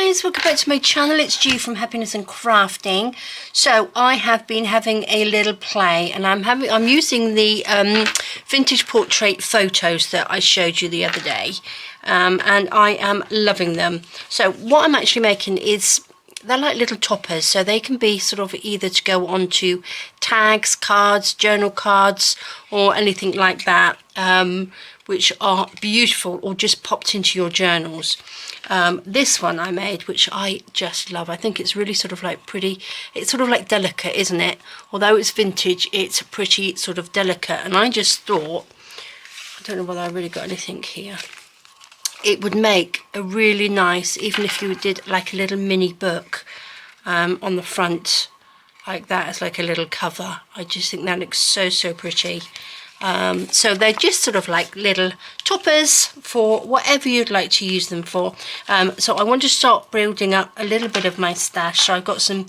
guys, welcome back to my channel. It's G from Happiness and Crafting. So I have been having a little play, and I'm using the vintage portrait photos that I showed you the other day, and I am loving them. So what I'm actually making is, they're like little toppers, so they can be sort of either to go onto tags, cards, journal cards, or anything like that, which are beautiful, or just popped into your journals. This one I made, which I just love. I think it's really sort of like pretty, it's sort of like delicate, isn't it? Although it's vintage, it's pretty sort of delicate, and I just thought, I don't know whether I really got anything here, it would make a really nice, even if you did like a little mini book on the front like that, as like a little cover. I just think that looks so pretty. So they're just sort of like little toppers for whatever you'd like to use them for. So I want to start building up a little bit of my stash. So I've got some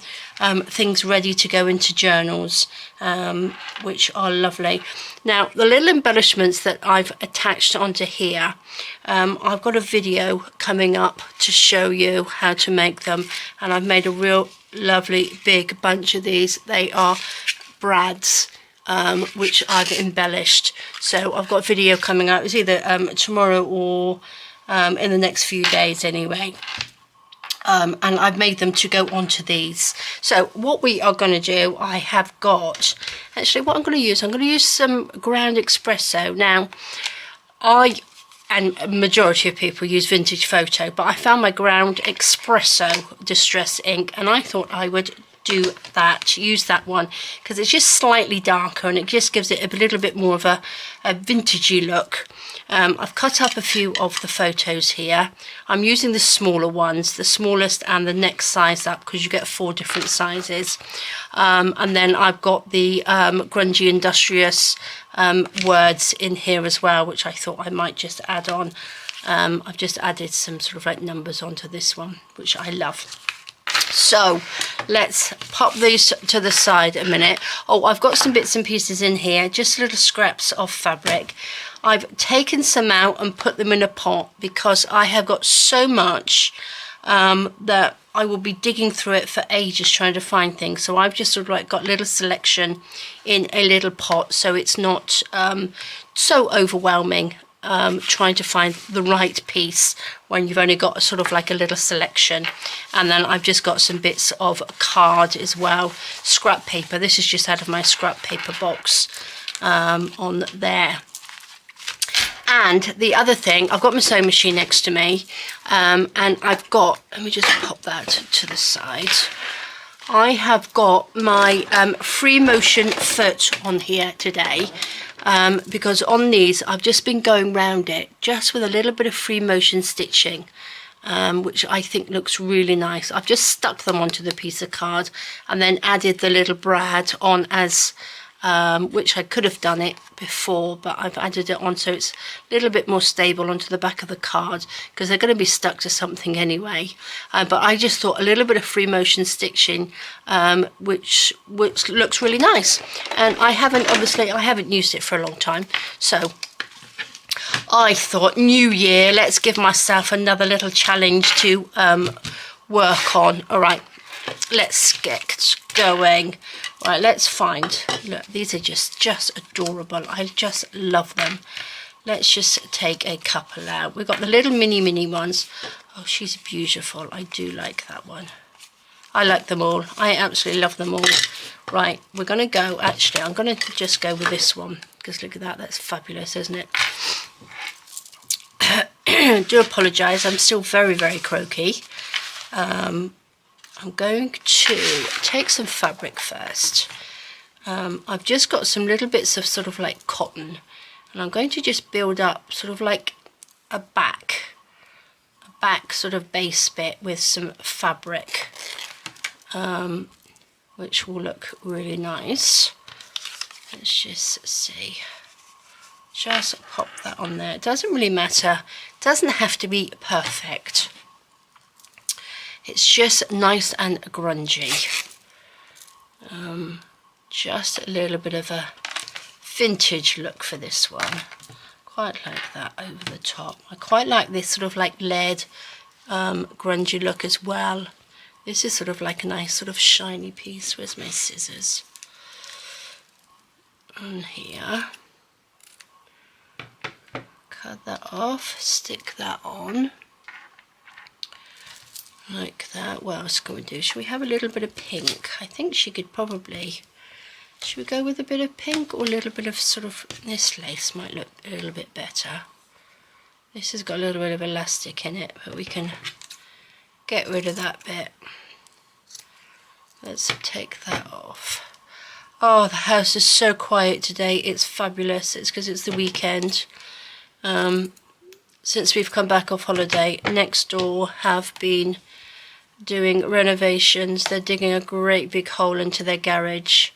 things ready to go into journals, which are lovely. Now the little embellishments that I've attached onto here, I've got a video coming up to show you how to make them, and I've made a real lovely big bunch of these. They are brads, which I've embellished. So I've got a video coming out. It's either tomorrow or in the next few days anyway. And I've made them to go onto these. So what we are going to do, I have got, actually what I'm going to use some ground espresso. Now and a majority of people use vintage photo, but I found my ground espresso distress ink, and I thought I would use that one because it's just slightly darker and it just gives it a little bit more of a vintagey look. I've cut up a few of the photos here. I'm using the smaller ones, the smallest and the next size up, because you get 4 different sizes. And then I've got the Grungy Industrious words in here as well, which I thought I might just add on. I've just added some sort of like numbers onto this one, which I love. So let's pop these to the side a minute. Oh, I've got some bits and pieces in here, just little scraps of fabric. I've taken some out and put them in a pot because I have got so much that I will be digging through it for ages trying to find things. So I've just sort of like got a little selection in a little pot, so it's not so overwhelming trying to find the right piece when you've only got sort of like a little selection. And then I've just got some bits of card as well, scrap paper. This is just out of my scrap paper box on there. And the other thing, I've got my sewing machine next to me, and I've got, let me just pop that to the side. I have got my free motion foot on here today, because on these I've just been going round it just with a little bit of free motion stitching, which I think looks really nice. I've just stuck them onto the piece of card and then added the little brad on as which I could have done it before, but I've added it on so it's a little bit more stable onto the back of the card, because they're going to be stuck to something anyway. But I just thought a little bit of free motion stitching, which looks really nice. And I haven't used it for a long time, so I thought, new year, let's give myself another little challenge to work on. All right, let's get going. Right, let's find, look, these are just adorable. I just love them. Let's just take a couple out. We've got the little mini ones. Oh, she's beautiful. I do like that one. I like them all. I absolutely love them all. Right, we're going to go, actually, I'm going to just go with this one, because look at that. That's fabulous, isn't it? Do apologise. I'm still very croaky. I'm going to take some fabric first. I've just got some little bits of sort of like cotton, and I'm going to just build up sort of like a back sort of base bit with some fabric, which will look really nice. Let's just see. Just pop that on there. It doesn't really matter. It doesn't have to be perfect. It's just nice and grungy. Just a little bit of a vintage look for this one. Quite like that over the top. I quite like this sort of like layered grungy look as well. This is sort of like a nice sort of shiny piece. Where's my scissors? On here. Cut that off, stick that on. Like that. What else can we do? Should we have a little bit of pink? I think she could probably... Should we go with a bit of pink or a little bit of sort of... This lace might look a little bit better. This has got a little bit of elastic in it, but we can get rid of that bit. Let's take that off. Oh, the house is so quiet today. It's fabulous. It's because it's the weekend. Since we've come back off holiday, next door have been doing renovations. They're digging a great big hole into their garage,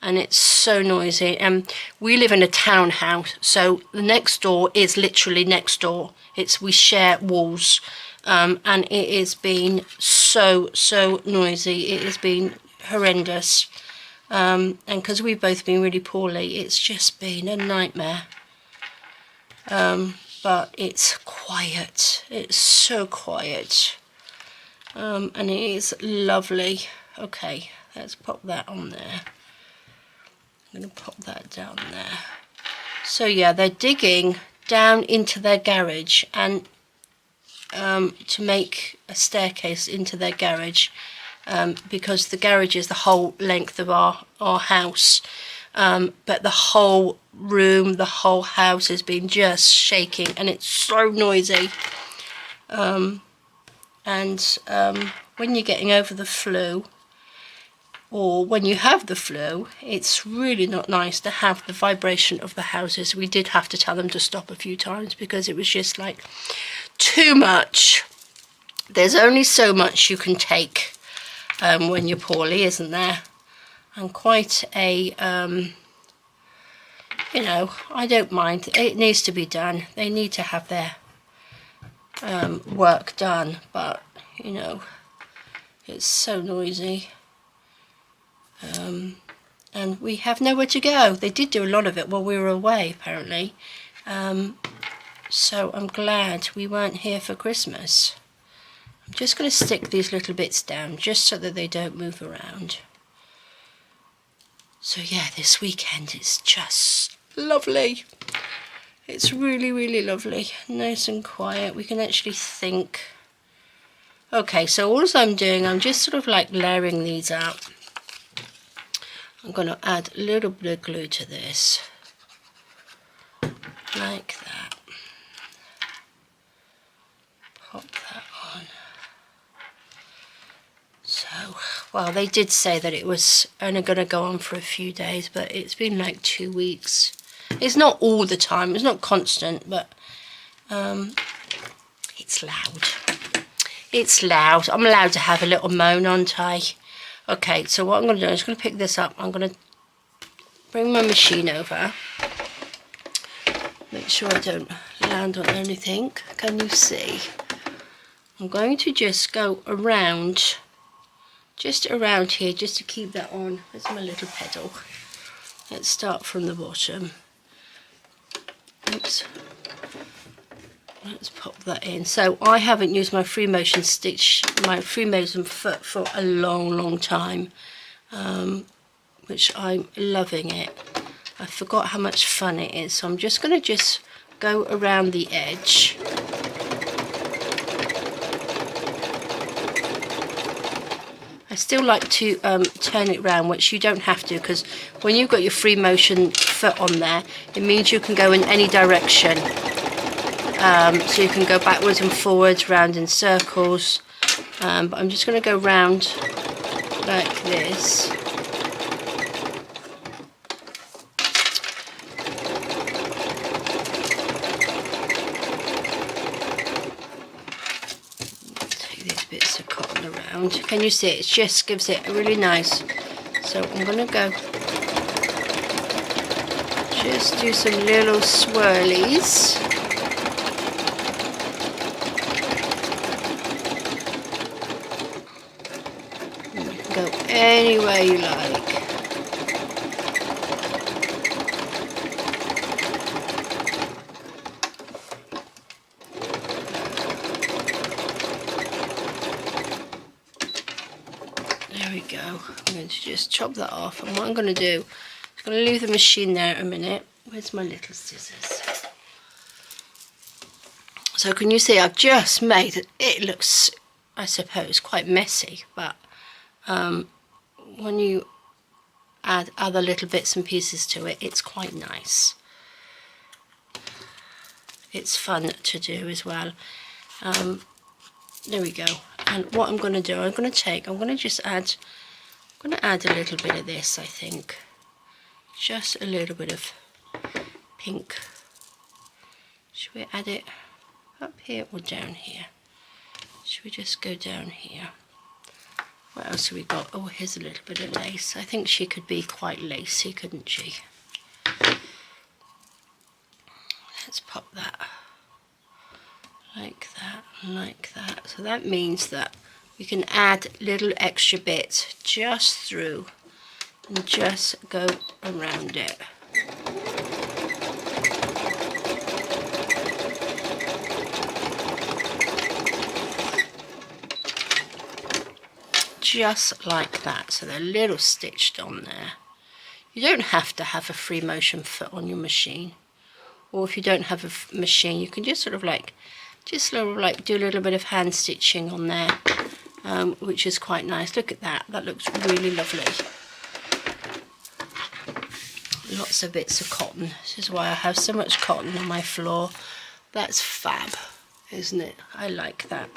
and it's so noisy. And we live in a townhouse, so the next door is literally next door. We share walls, and it has been so noisy. It has been horrendous, and because we've both been really poorly, it's just been a nightmare. But it's quiet. It's so quiet, and it is lovely. Okay, let's pop that on there. I'm going to pop that down there. So yeah, they're digging down into their garage, and to make a staircase into their garage, because the garage is the whole length of our house, but the whole room, the whole house has been just shaking, and it's so noisy. When you're getting over the flu, or when you have the flu, it's really not nice to have the vibration of the houses. We did have to tell them to stop a few times because it was just like too much. There's only so much you can take when you're poorly, isn't there? And quite a, you know, I don't mind. It needs to be done. They need to have their work done, but, you know, it's so noisy. And we have nowhere to go. They did do a lot of it while we were away, apparently. So I'm glad we weren't here for Christmas. I'm just going to stick these little bits down just so that they don't move around. So yeah, this weekend is just lovely. It's really lovely. Nice and quiet. We can actually think. Okay, so all I'm doing, I'm just sort of like layering these out. I'm going to add a little bit of glue to this, like that. Pop that on. So, well, they did say that it was only going to go on for a few days, but it's been like 2 weeks. It's not all the time, it's not constant, but it's loud. It's loud. I'm allowed to have a little moan, aren't I? Okay, so what I'm going to do, I'm just going to pick this up. I'm going to bring my machine over. Make sure I don't land on anything. Can you see? I'm going to just go around, just around here, just to keep that on. Where's my little pedal? Let's start from the bottom. Oops. Let's pop that in. So I haven't used my free motion stitch, my free motion foot for a long time, which I'm loving it. I forgot how much fun it is, so I'm just going to go around the edge. I still like to turn it round, which you don't have to, because when you've got your free motion foot on there, it means you can go in any direction. So you can go backwards and forwards, round in circles. But I'm just going to go round like this. Take these bits of cotton around. Can you see it? It just gives it a really nice. So I'm going to go just do some little swirlies. Go anywhere you like. to just chop that off, and what I'm going to do is going to leave the machine there a minute. Where's my little scissors? So can you see I've just made it, it looks, I suppose, quite messy, but when you add other little bits and pieces to it, it's quite nice. It's fun to do as well. There we go. And what I'm going to do, I'm going to add a little bit of this, I think. Just a little bit of pink. Should we add it up here or down here? Should we just go down here? What else have we got? Oh, here's a little bit of lace. I think she could be quite lacy, couldn't she? Let's pop that like that and like that. So that means that we can add little extra bits just through and just go around it. Just like that, so they're a little stitched on there. You don't have to have a free motion foot on your machine, or if you don't have a machine, you can just sort of like do a little bit of hand stitching on there, which is quite nice. Look at that, that looks really lovely. Lots of bits of cotton. This is why I have so much cotton on my floor. That's fab, isn't it? I like that.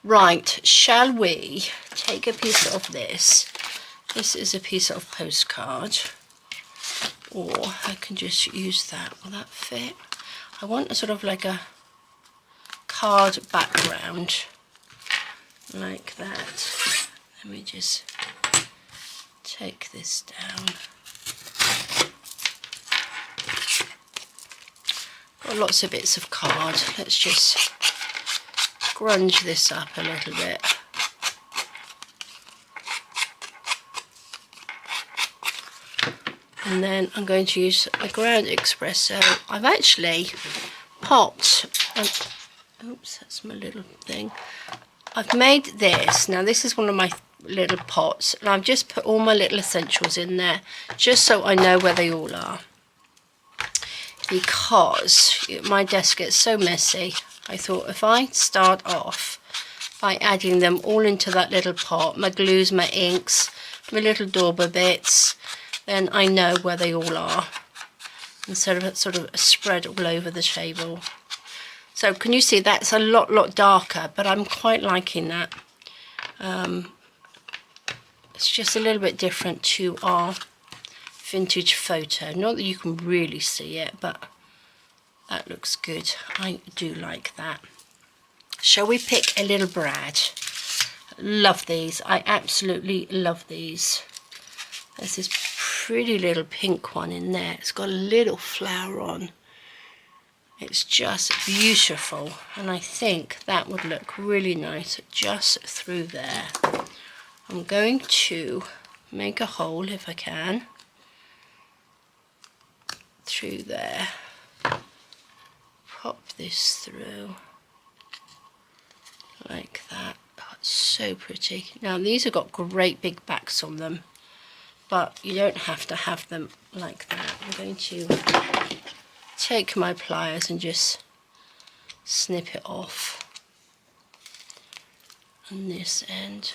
Right, shall we take a piece of this? This is a piece of postcard, or I can just use that. Will that fit? I want a sort of like a card background, like that. Let me just take this down. Got lots of bits of card. Let's just grunge this up a little bit. And then I'm going to use a ground espresso. I've actually popped, oops, that's my little thing. I've made this, now this is one of my little pots, and I've just put all my little essentials in there, just so I know where they all are. Because my desk gets so messy, I thought if I start off by adding them all into that little pot, my glues, my inks, my little dauber bits, then I know where they all are, instead of sort of spread all over the table. So can you see that's a lot darker, but I'm quite liking that. It's just a little bit different to our vintage photo. Not that you can really see it, but that looks good. I do like that. Shall we pick a little brad? Love these. I absolutely love these. There's this pretty little pink one in there. It's got a little flower on. It's just beautiful, and I think that would look really nice just through there. I'm going to make a hole, if I can, through there. Pop this through like that. Oh, it's so pretty. Now these have got great big backs on them, but you don't have to have them like that. I'm going to take my pliers and just snip it off on this end.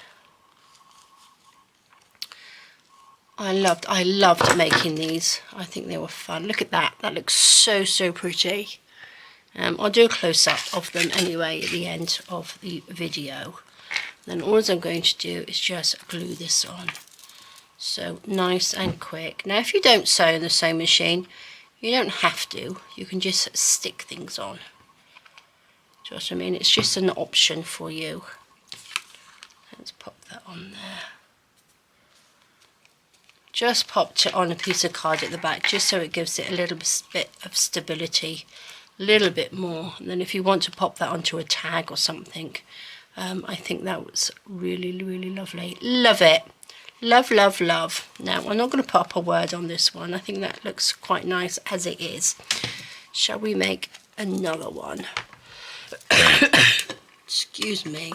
I loved making these. I think they were fun. Look at that. That looks so pretty. I'll do a close-up of them anyway at the end of the video. Then all I'm going to do is just glue this on. So nice and quick. Now if you don't sew in the sewing machine, you don't have to. You can just stick things on. Do you know what I mean? It's just an option for you. Let's pop that on there. Just popped it on a piece of card at the back, just so it gives it a little bit of stability, a little bit more. And then if you want to pop that onto a tag or something, I think that was really lovely. Love it. Love. Now I'm not going to pop a word on this one. I think that looks quite nice as it is. Shall we make another one? Excuse me.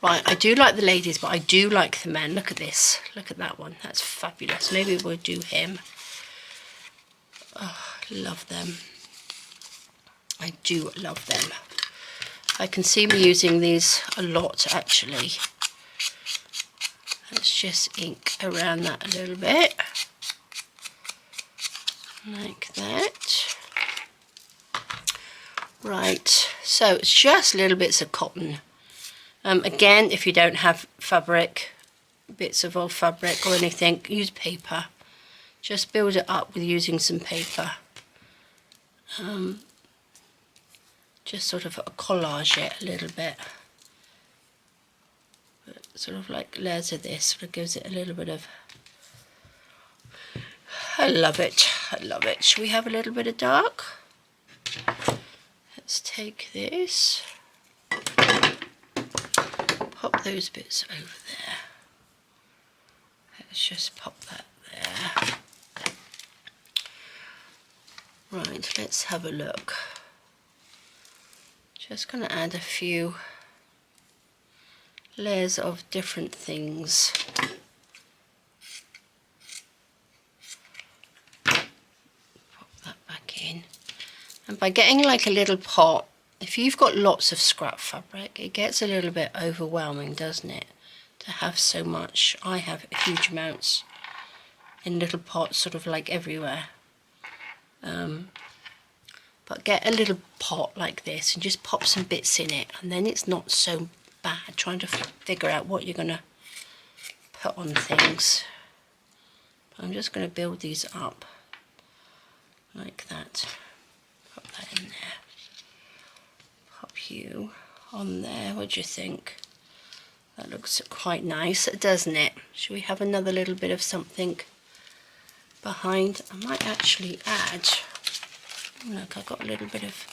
Right, I do like the ladies, but I do like the men. Look at this. Look at that one. That's fabulous. Maybe we'll do him. Oh, love them. I do love them. I can see me using these a lot, actually. Let's just ink around that a little bit. Like that. Right, so it's just little bits of cotton. Again, if you don't have fabric, bits of old fabric or anything, use paper. Just build it up with using some paper. Just sort of collage it a little bit. But sort of like layers of this, sort of gives it a little bit of... I love it. I love it. Should we have a little bit of dark? Let's take this. Pop those bits over there. Let's just pop that there. Right, let's have a look. Just going to add a few layers of different things. Pop that back in. And by getting like a little pot, if you've got lots of scrap fabric, it gets a little bit overwhelming, doesn't it? To have so much. I have huge amounts in little pots, sort of like everywhere. But get a little pot like this and just pop some bits in it, and then it's not so bad trying to figure out what you're going to put on things. I'm just going to build these up like that. Pop that in there. Pop you on there. What do you think? That looks quite nice, doesn't it? Should we have another little bit of something behind? I might actually add... Look, I've got a little bit of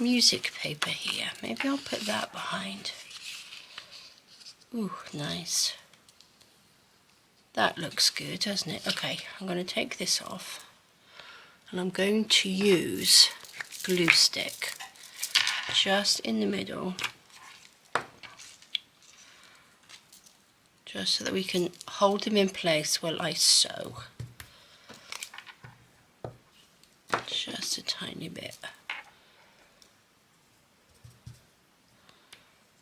music paper here. Maybe I'll put that behind. Ooh, nice. That looks good, doesn't it? Okay, I'm going to take this off. And I'm going to use glue stick just in the middle. Just so that we can hold them in place while I sew. Just a tiny bit.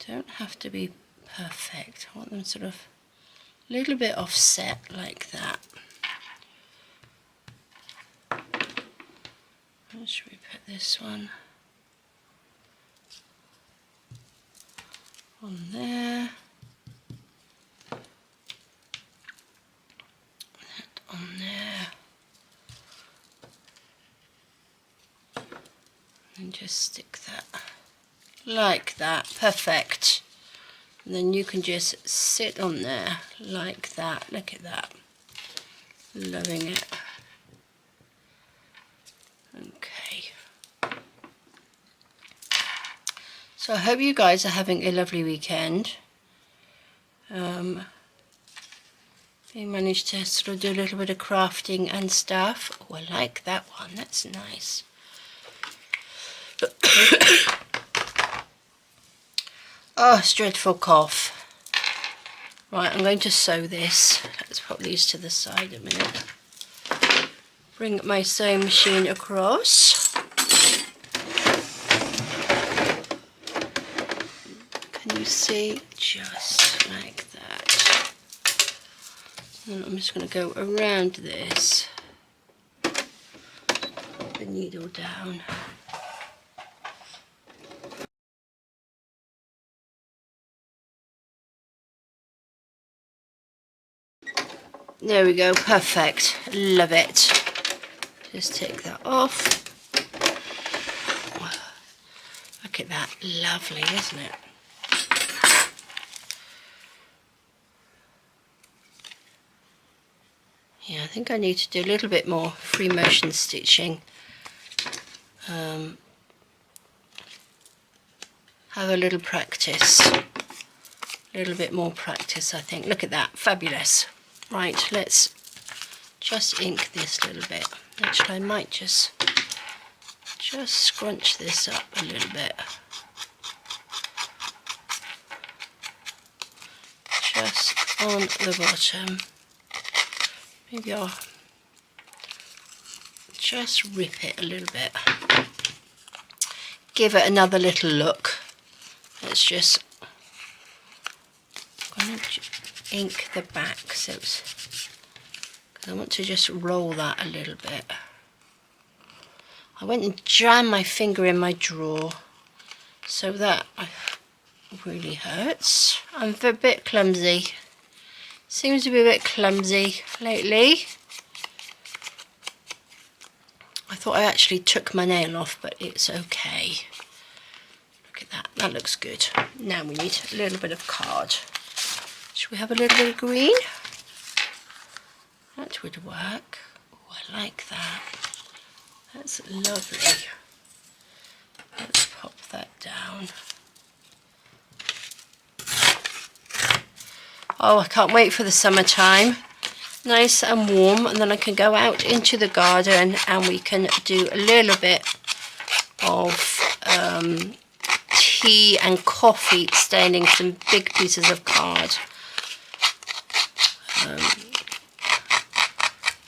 Don't have to be perfect. I want them sort of a little bit offset like that. Where should we put this one? On there. That on there. And just stick that like that. Perfect. And then you can just sit on there like that. Look at that. Loving it. Okay. So I hope you guys are having a lovely weekend. You managed to sort of do a little bit of crafting and stuff. Oh, I like that one. That's nice. Oh, it's dreadful cough. Right, I'm going to sew this. Let's put these to the side a minute. Bring my sewing machine across. Can you see? Just like that. And I'm just going to go around this. Put the needle down. There we go, perfect. Love it. Just take that off. Look at that, lovely, isn't it? Yeah, I think I need to do a little bit more free motion stitching. Have a little practice. A little bit more practice, I think. Look at that, fabulous. Right, let's just ink this little bit. Actually, I might just scrunch this up a little bit. just on the bottom. Maybe I'll just rip it a little bit. Give it another little look. Let's just ink the back, so it's, I want to just roll that a little bit. I went and jammed my finger in my drawer, so that really hurts. I'm a bit clumsy. Seems to be a bit clumsy lately. I thought I actually took my nail off, but it's okay. Look at that, that looks good. Now we need a little bit of card. Should we have a little bit of green? That would work. Oh, I like that. That's lovely. Let's pop that down. Oh, I can't wait for the summertime. Nice and warm, and then I can go out into the garden and we can do a little bit of tea and coffee, staining some big pieces of card.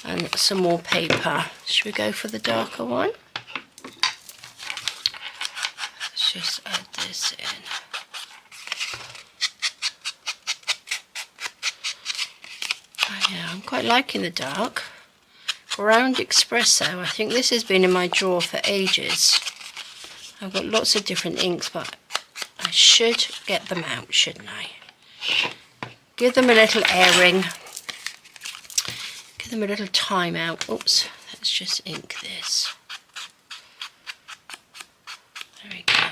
And some more paper. Should we go for the darker one? Let's just add this in. Oh yeah, I'm quite liking the dark. Ground Espresso. I think this has been in my drawer for ages. I've got lots of different inks, but I should get them out, shouldn't I? Give them a little airing. Give them a little time out. Oops, let's just ink this. There we go.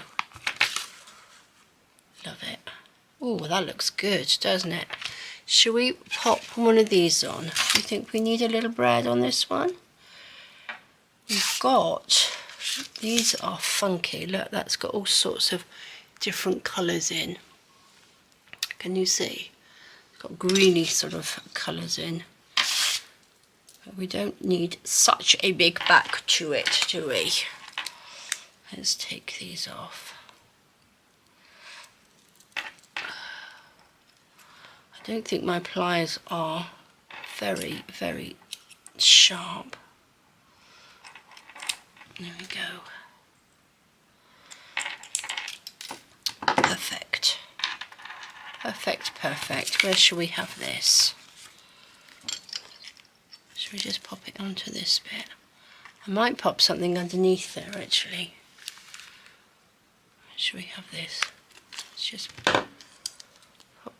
Love it. Oh, that looks good, doesn't it? Should we pop one of these on? Do you think we need a little bread on this one? We've got, these are funky. Look, that's got all sorts of different colours in. Can you see? It's got greeny sort of colours in. But we don't need such a big back to it, do we? Let's take these off. I don't think my pliers are very, very sharp. There we go. Perfect. Perfect, perfect. Where should we have this? Should we just pop it onto this bit? I might pop something underneath there actually. Where should we have this? Let's just pop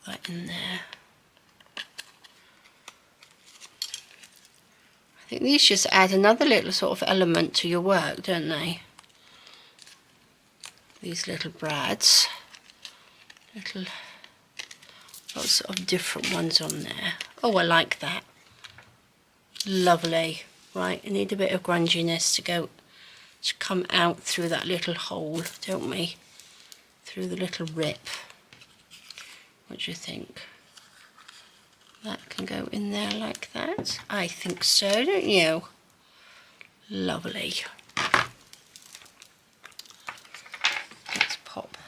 that in there. I think these just add another little sort of element to your work, don't they? These little brads. Lots of different ones on there. Oh, I like that. Lovely. Right, I need a bit of grunginess to come out through that little hole, don't we? Through the little rip. What do you think? That can go in there like that. I think so, don't you? Lovely. Let's pop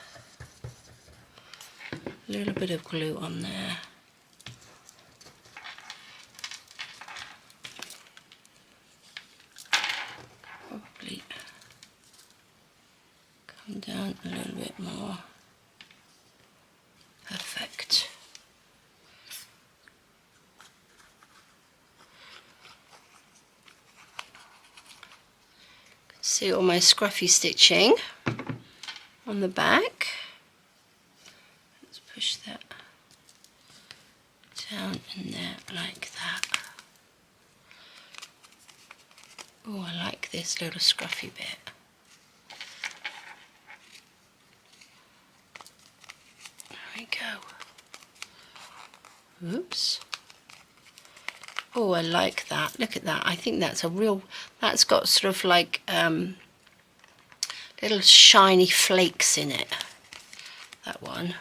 a little bit of glue on there. Probably come down a little bit more. Perfect. See all my scruffy stitching on the back. Let's push that down in there like that. Oh, I like this little scruffy bit. There we go. Oops. Oh, I like that. Look at that. I think that's a real, that's got sort of like little shiny flakes in it. That one.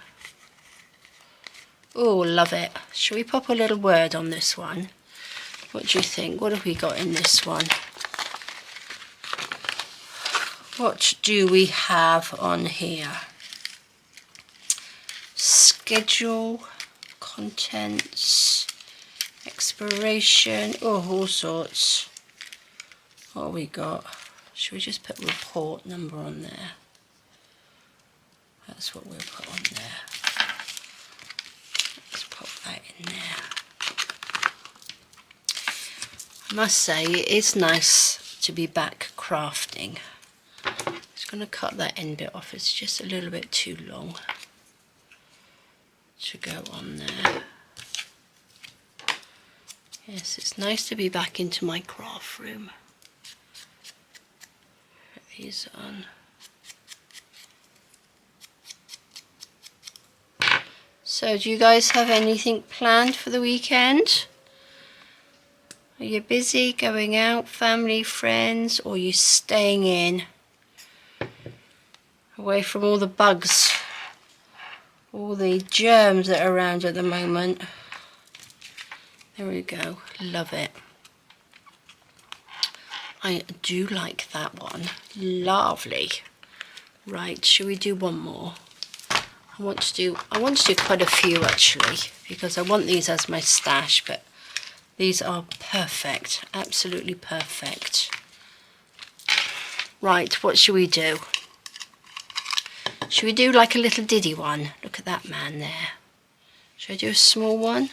Oh, love it. Shall we pop a little word on this one? What do you think? What have we got in this one? What do we have on here? Schedule contents, expiration, oh, all sorts. What have we got? Should we just put report number on there? That's what we'll put on there. Let's pop that in there. I must say, it is nice to be back crafting. Just going to cut that end bit off. It's just a little bit too long to go on there. Yes, it's nice to be back into my craft room. Put these on. So, do you guys have anything planned for the weekend? Are you busy going out, family, friends, or are you staying in? Away from all the bugs, all the germs that are around at the moment. There we go, love it. I do like that one, lovely. Right, should we do one more? I want to do quite a few actually, because I want these as my stash, but these are perfect, absolutely perfect. Right, what should we do? Should we do like a little diddy one? Look at that man there. Should I do a small one?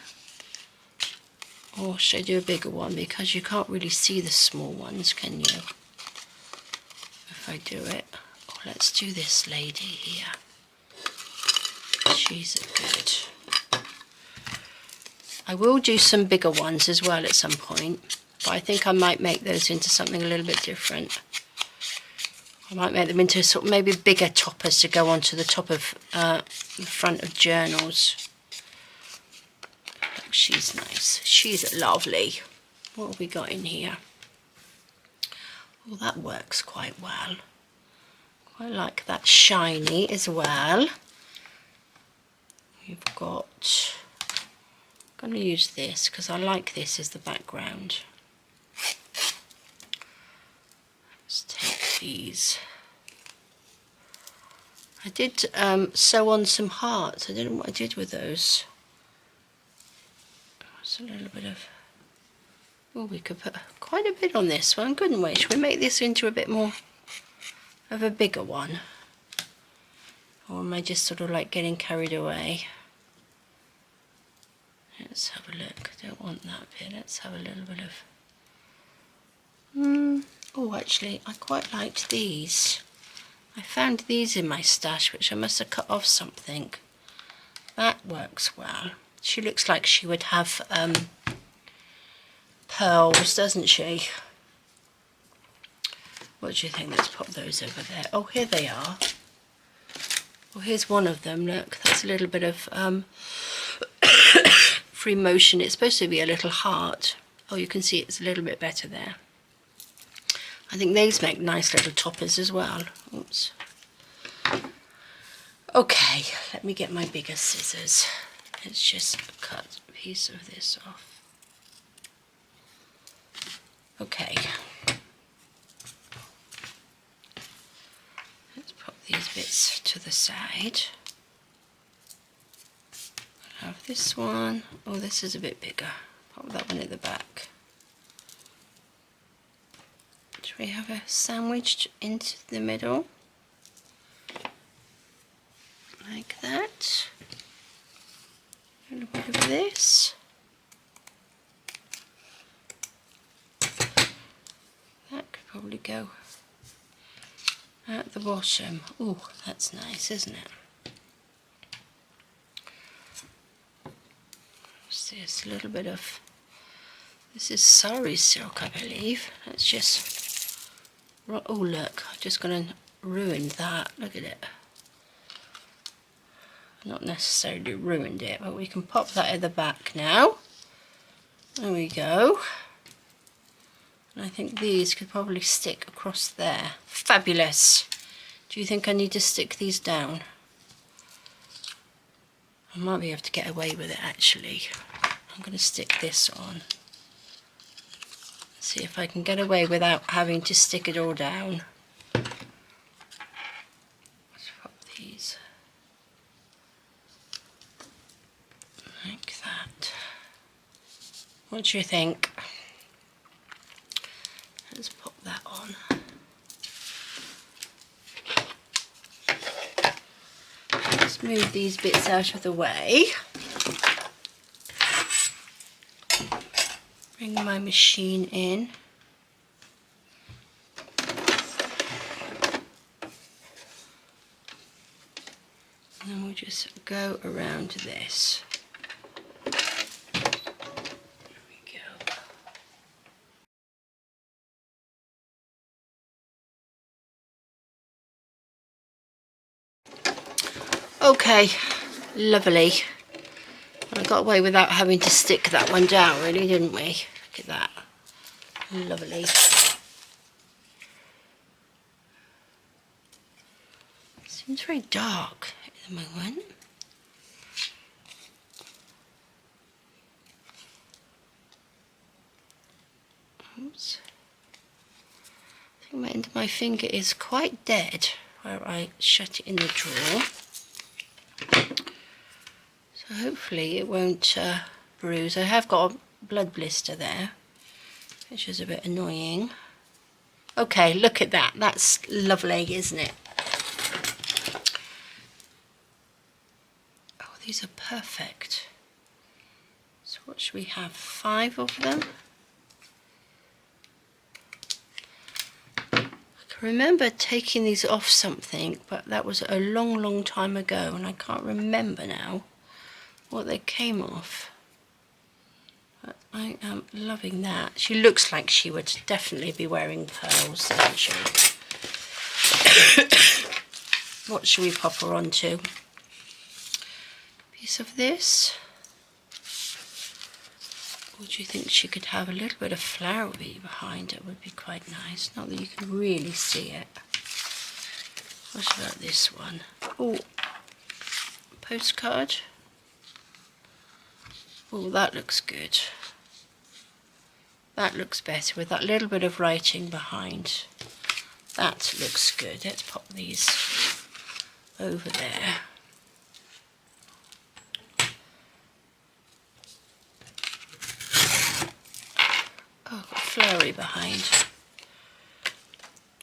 Or should I do a bigger one? Because you can't really see the small ones, can you? If I do it. Oh, let's do this lady here. She's good. I will do some bigger ones as well at some point, but I think I might make those into something a little bit different. I might make them into sort of maybe bigger toppers to go onto the top of the front of journals. Look, she's nice. She's lovely. What have we got in here? Well, that works quite well. Quite like that shiny as well. We've got, I'm going to use this because I like this as the background. Let's take these. I did sew on some hearts. I don't know what I did with those. It's a little bit of, oh, we could put quite a bit on this one, couldn't we? Should we make this into a bit more of a bigger one? Or am I just sort of like getting carried away? Let's have a look. I don't want that bit. Let's have a little bit of... Oh, actually, I quite liked these. I found these in my stash, which I must have cut off something. That works well. She looks like she would have pearls, doesn't she? What do you think? Let's pop those over there. Oh, here they are. Well, here's one of them. Look, that's a little bit of free motion. It's supposed to be a little heart. Oh, you can see it's a little bit better there. I think these make nice little toppers as well. Oops. Okay, let me get my bigger scissors. Let's just cut a piece of this off. Okay. Let's pop these bits to the side. I'll have this one. Oh, this is a bit bigger. Pop that one at the back. Should we have a sandwiched into the middle? Like that. A little bit of this. That could probably go at the bottom. Oh, that's nice, isn't it? What's this? A little bit of, this is sari silk, I believe. Let's just, oh look, I'm just going to ruin that. Look at it. Not necessarily ruined it, but we can pop that at the back now. There we go. And I think these could probably stick across there. Fabulous. Do you think I need to stick these down? I might be able to get away with it actually. I'm going to stick this on. See if I can get away without having to stick it all down. Let's pop these like What do you think? Let's pop that on. Let's move these bits out of the way. Bring my machine in. And then we'll just go around this. Okay, lovely. I got away without having to stick that one down, really, didn't we? Look at that. Lovely. Seems very dark at the moment. Oops. I think my end of my finger is quite dead where I shut it in the drawer. So hopefully it won't bruise. I have got a blood blister there, which is a bit annoying. Okay, look at that. That's lovely, isn't it? Oh, these are perfect. So what should we have? 5 of them? I remember taking these off something, but that was a long time ago, and I can't remember now what they came off. But I am loving that. She looks like she would definitely be wearing pearls, doesn't she? What should we pop her onto? Piece of this? Or do you think she could have a little bit of flowery behind it? Would be quite nice. Not that you can really see it. What about this one? Oh, postcard. Oh, that looks good. That looks better with that little bit of writing behind. That looks good. Let's pop these over there. Oh, got flowery behind.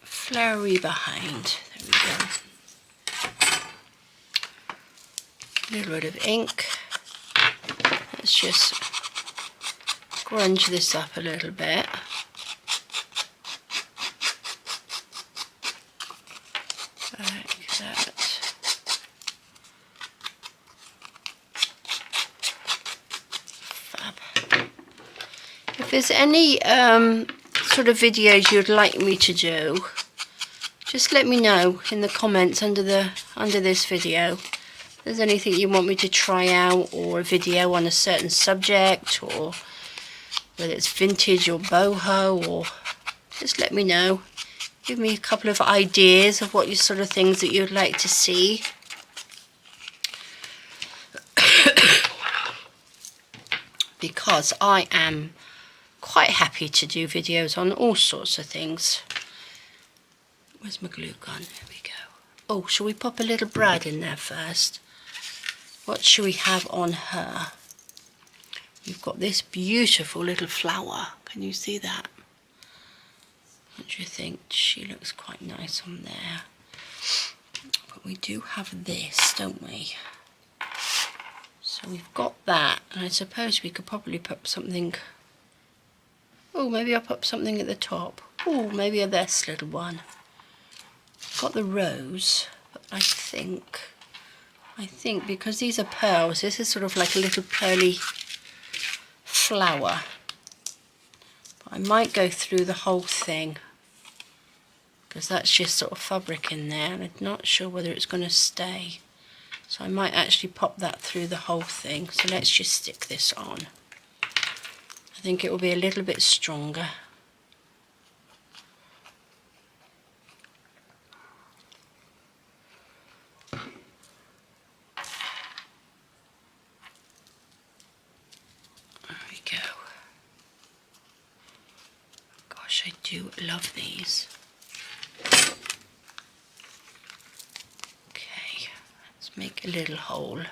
Flowery behind. There we go. A little bit of ink. Let's just grunge this up a little bit. Like that. Fab. If there's any sort of videos you'd like me to do, just let me know in the comments under this video. If there's anything you want me to try out, or a video on a certain subject, or whether it's vintage or boho, or just let me know. Give me a couple of ideas of what you sort of things that you'd like to see. Because I am quite happy to do videos on all sorts of things. Where's my glue gun? There we go. Oh, shall we pop a little brad in there first? What should we have on her? We've got this beautiful little flower. Can you see that? What do you think? She looks quite nice on there. But we do have this, don't we? So we've got that, and I suppose we could probably put something. Oh, maybe I'll put something at the top. Oh, maybe a this little one. Got the rose, but I think because these are pearls, this is sort of like a little pearly flower. But I might go through the whole thing, because that's just sort of fabric in there, and I'm not sure whether it's going to stay. So I might actually pop that through the whole thing. So let's just stick this on. I think it will be a little bit stronger. I do love these. Okay, let's make a little hole.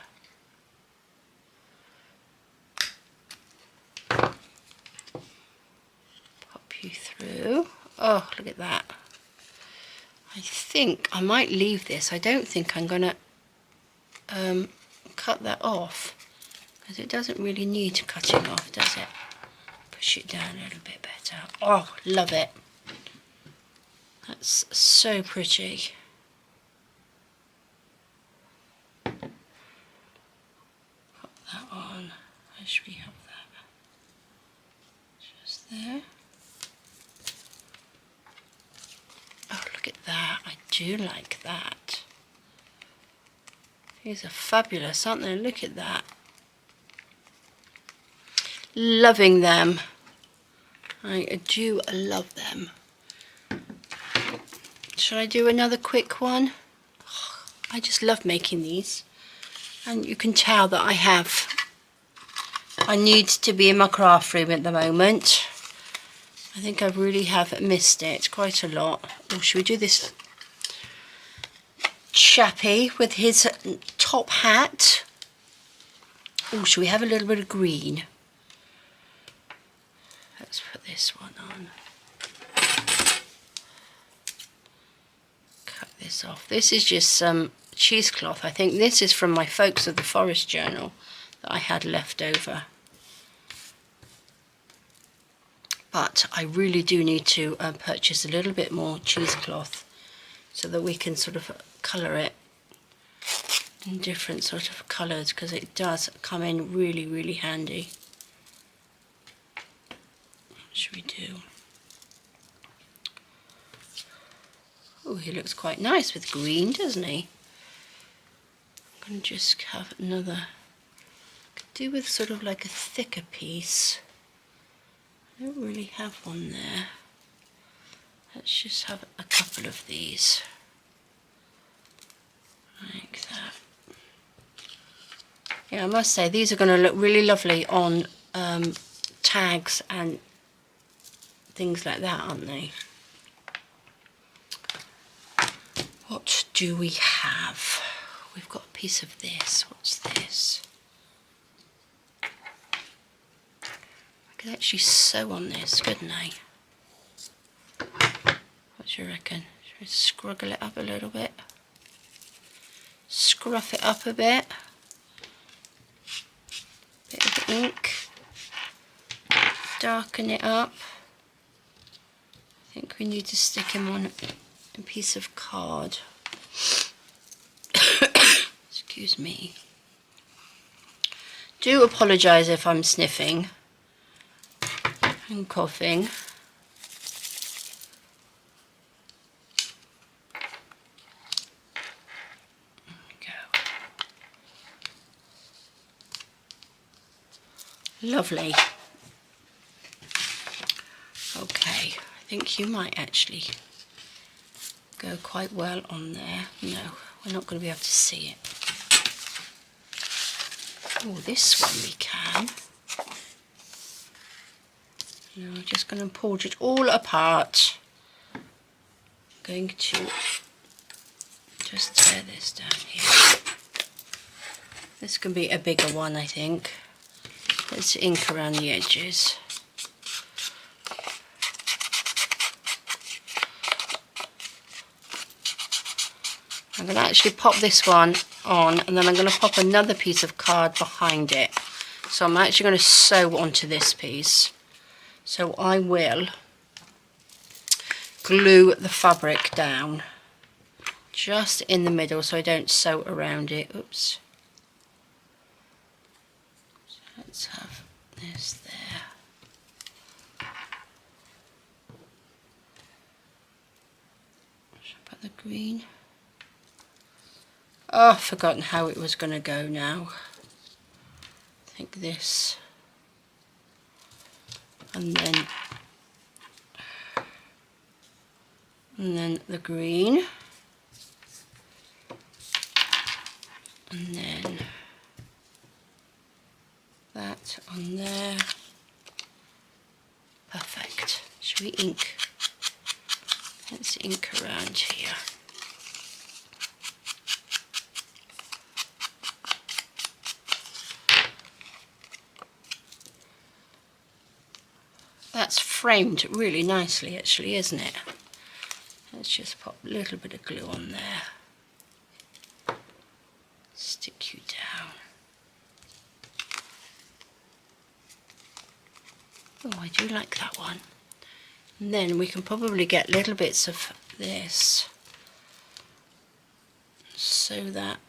you through. Oh, look at that. I think I might leave this. I don't think I'm gonna cut that off, because it doesn't really need cutting off, does it? Push it down a little bit better. Oh, love it. That's so pretty. Put that on. Where should we have that? Just there. Oh, look at that. I do like that. These are fabulous, aren't they? Look at that. Loving them. I do love them. Shall I do another quick one? Oh, I just love making these. And you can tell that I need to be in my craft room at the moment. I think I really have missed it quite a lot. Oh, should we do this chappie with his top hat? Oh, should we have a little bit of green? Let's put this one on. Cut this off. This is just some cheesecloth. I think this is from my Folks of the Forest journal that I had left over. But I really do need to purchase a little bit more cheesecloth so that we can sort of colour it in different sort of colours, because it does come in really, really handy. What should we do? Oh, he looks quite nice with green, doesn't he? I'm going to just have another, could do with sort of like a thicker piece. I don't really have one there. Let's just have a couple of these. Like that. Yeah, I must say, these are going to look really lovely on tags and things like that, aren't they? What do we have? We've got a piece of this. What's this? I could actually sew on this, couldn't I? What do you reckon? Should we scruggle it up a little bit? Scruff it up a bit. Bit of ink. Darken it up. I think we need to stick him on a piece of card. Excuse me. Do apologise if I'm sniffing and coughing. There we go. Lovely. Okay, I think you might actually go quite well on there. No, we're not going to be able to see it. Oh, this one we can. Now I'm just going to pull it all apart. I'm going to just tear this down here. This can be a bigger one, I think. Let's ink around the edges. I'm going to actually pop this one on, and then I'm going to pop another piece of card behind it. So I'm actually going to sew onto this piece. So I will glue the fabric down just in the middle so I don't sew around it. Oops. So let's have this there. Should I put the green? Oh, I've forgotten how it was going to go now. I think this. And then the green. And then that on there. Perfect. Should we ink? Let's ink around here. That's framed really nicely actually, isn't it? Let's just pop a little bit of glue on there. Stick you down. Oh, I do like that one. And then we can probably get little bits of this. Sew that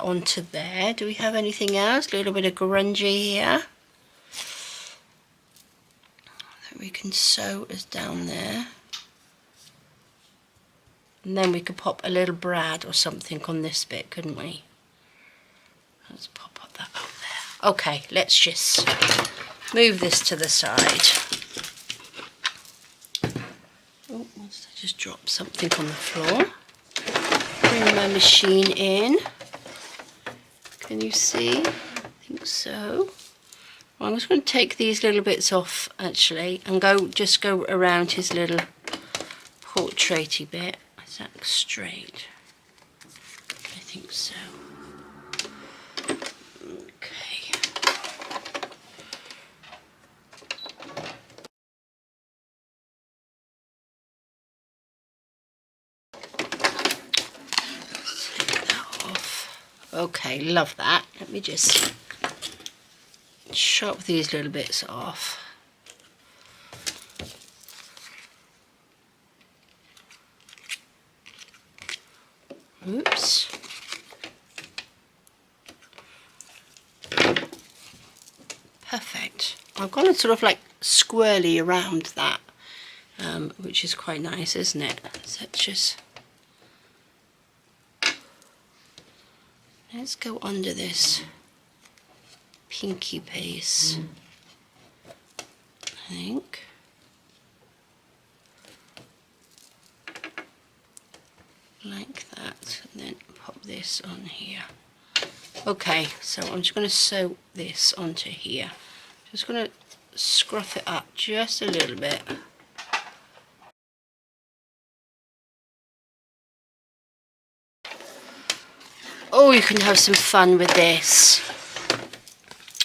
onto there. Do we have anything else? A little bit of grungy here that we can sew as down there. And then we could pop a little brad or something on this bit, couldn't we? Let's pop that up there. Okay, let's just move this to the side. Oh, once I just drop something on the floor. Bring my machine in. Can you see? I think so. Well, I'm just going to take these little bits off actually and just go around his little portraity bit. Is that straight? I think so. Okay. Take that off. Okay, love that. Let me just chop these little bits off. Oops. Perfect. I've gone sort of like squirrely around that, which is quite nice, isn't it? So let's go under this pinky piece, I think. Like that, and then pop this on here. Okay, so I'm just going to sew this onto here. Just going to scruff it up just a little bit. Oh, you can have some fun with this.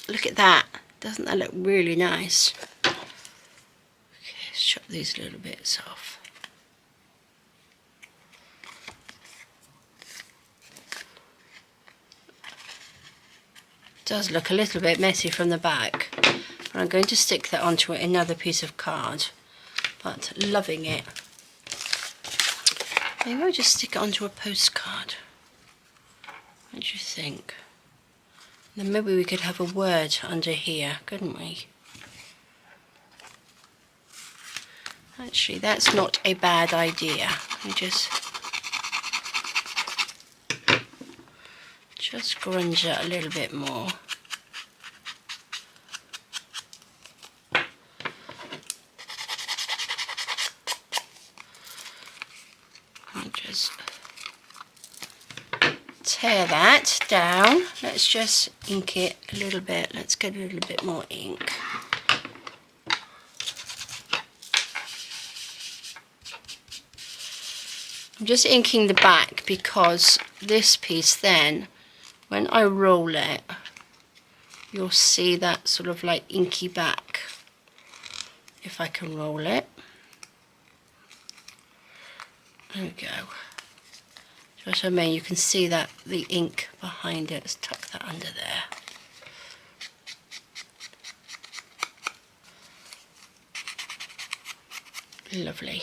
Look at that. Doesn't that look really nice? Okay, let's chop these little bits off. Does look a little bit messy from the back, but I'm going to stick that onto another piece of card, but loving it. Maybe I'll just stick it onto a postcard. What do you think? Then maybe we could have a word under here, couldn't we? Actually, that's not a bad idea. We just grunge it a little bit more. And just tear that down. Let's just ink it a little bit. Let's get a little bit more ink. I'm just inking the back because this piece then, when I roll it, you'll see that sort of like inky back, if I can roll it. There we go. Just what I mean, you can see that the ink behind it. Let's tuck that under there. Lovely.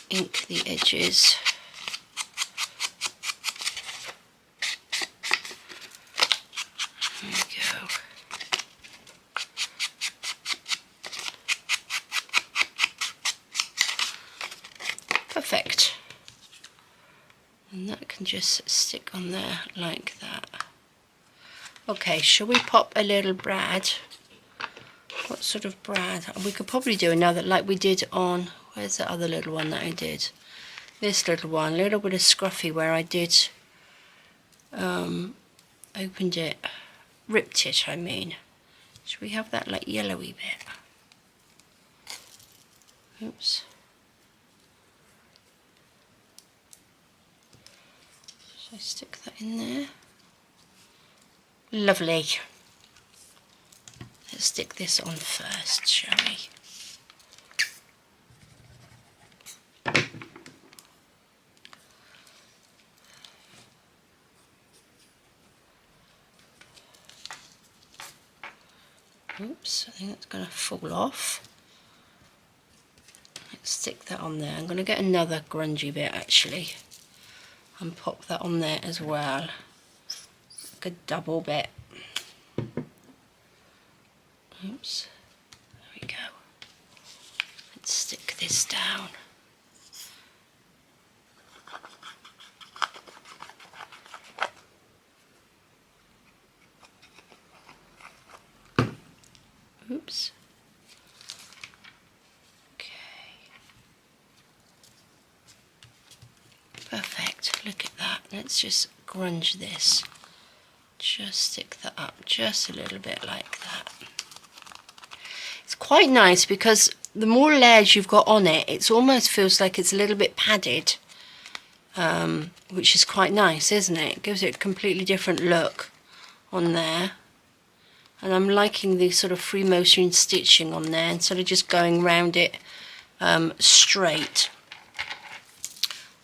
Ink the edges. There we go. Perfect. And that can just stick on there like that. Okay, shall we pop a little brad? What sort of brad? We could probably do another like we did on, where's the other little one that I did? This little one, a little bit of scruffy where I did, opened it, ripped it I mean. Should we have that like yellowy bit? Oops. So I stick that in there. Lovely. Let's stick this on first, shall we? Oops, I think that's going to fall off. Let's stick that on there. I'm going to get another grungy bit actually and pop that on there as well. Like a double bit. Oops, there we go. Let's stick this down. Oops. Okay. Perfect. Look at that. Let's just grunge this. Just stick that up just a little bit like that. It's quite nice because the more layers you've got on it, it almost feels like it's a little bit padded, which is quite nice, isn't it? It gives it a completely different look on there. And I'm liking the sort of free motion stitching on there instead of just going round it straight.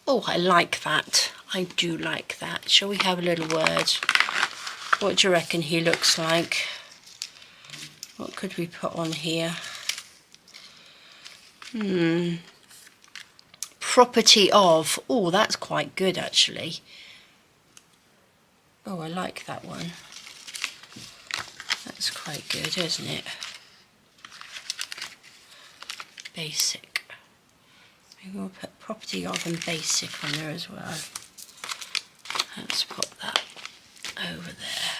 Oh, I like that. I do like that. Shall we have a little word? What do you reckon he looks like? What could we put on here? Property of. Oh, that's quite good actually. Oh, I like that one. That's quite good, isn't it? Basic. Maybe we'll put property of and basic on there as well. Let's pop that over there.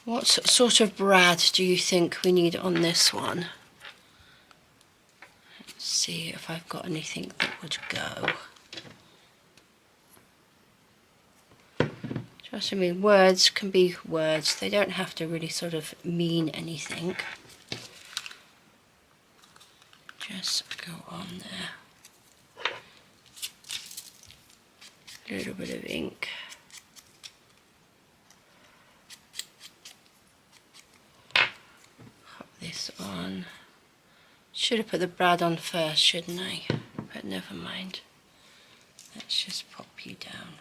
What sort of brad do you think we need on this one? Let's see if I've got anything that would go. Just, I mean, words can be words. They don't have to really sort of mean anything. Just go on there. A little bit of ink. Pop this on. Should have put the brad on first, shouldn't I? But never mind. Let's just pop you down.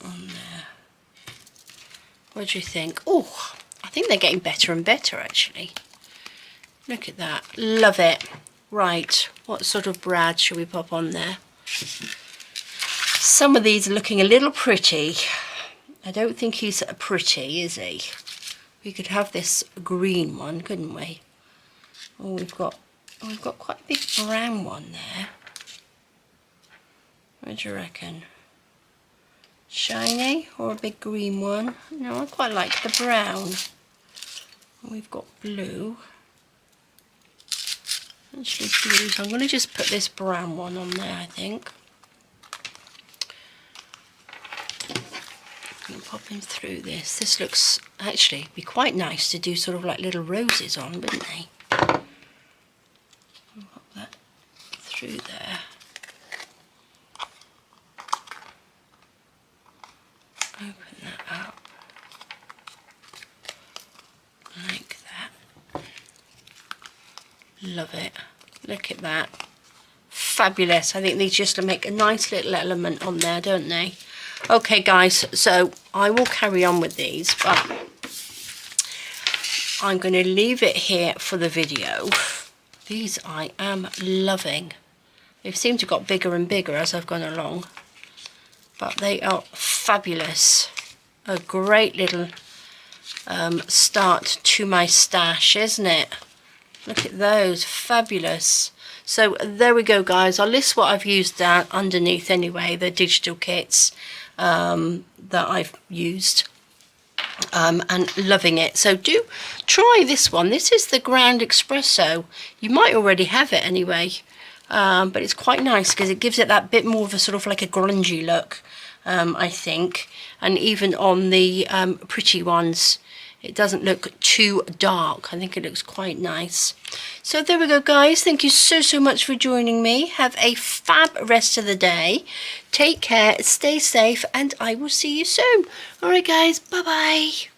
On there. What do you think? Oh, I think they're getting better and better actually. Look at that. Love it. Right, what sort of brad should we pop on there? Some of these are looking a little pretty. I don't think he's pretty, is he? We could have this green one, couldn't we? Oh, we've got quite a big brown one there. What do you reckon? Shiny or a big green one? No, I quite like the brown. We've got blue. Actually blue, so I'm going to just put this brown one on there, I think. I'm popping through this. This looks actually be quite nice to do sort of like little roses on, wouldn't they? I'll pop that through there. Open that up like that. Love it. Look at that. Fabulous. I think these just make a nice little element on there, don't they? Okay guys, so I will carry on with these, but I'm going to leave it here for the video. These I am loving. They seem to have got bigger and bigger as I've gone along. But they are fabulous. A great little start to my stash, isn't it? Look at those, fabulous. So there we go guys, I'll list what I've used down underneath anyway, the digital kits that I've used and loving it. So do try this one. This is the Ground Espresso. You might already have it anyway. But it's quite nice because it gives it that bit more of a sort of like a grungy look, I think. And even on the pretty ones, it doesn't look too dark. I think it looks quite nice. So there we go, guys. Thank you so much for joining me. Have a fab rest of the day. Take care, stay safe, and I will see you soon. All right, guys, bye-bye.